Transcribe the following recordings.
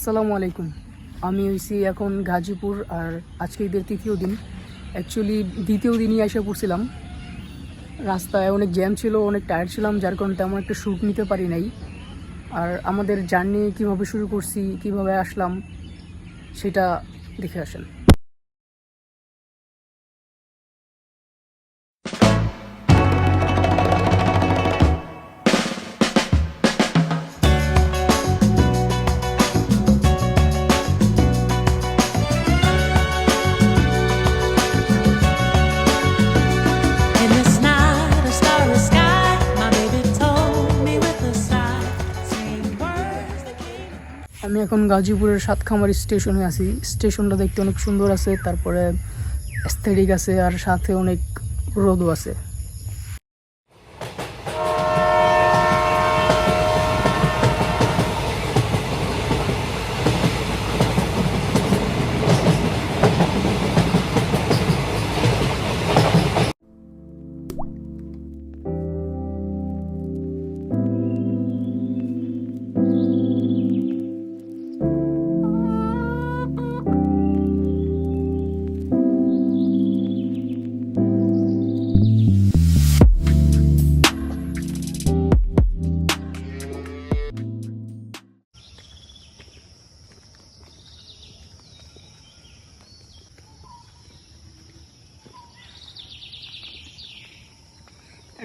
আসসালামু আলাইকুম। আমি হইছি এখন গাজীপুর, আর আজকে ঈদের তৃতীয় দিন। অ্যাকচুয়ালি দ্বিতীয় দিনই এসে পড়ছিলাম। রাস্তায় অনেক জ্যাম ছিল, অনেক টায়ার্ড ছিলাম, যার কারণে তেমন একটা শ্যুট নিতে পারি নাই। আর আমাদের জার্নি কিভাবে শুরু করছি, কিভাবে আসলাম, সেটা দেখে আসেন। In this night, a starry sky, my baby told me with a sigh, saying words that came. আমি এখন গাজীপুরের সাতখামারি স্টেশনে আছি। স্টেশনটা দেখতে অনেক সুন্দর আছে, তারপরে অ্যাস্থেটিক আছে, আর সাথে অনেক রোদও আছে।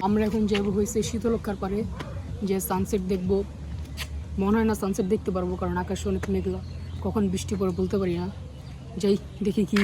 আমরা এখন যাবো হয়েছে শীতলক্ষার পারে, যে সানসেট দেখবো। মনে হয় না সানসেট দেখতে পারবো, কারণ আকাশে অনেক মেঘলা, কখন বৃষ্টি পড়ে বলতে পারি না। যাই দেখি কি।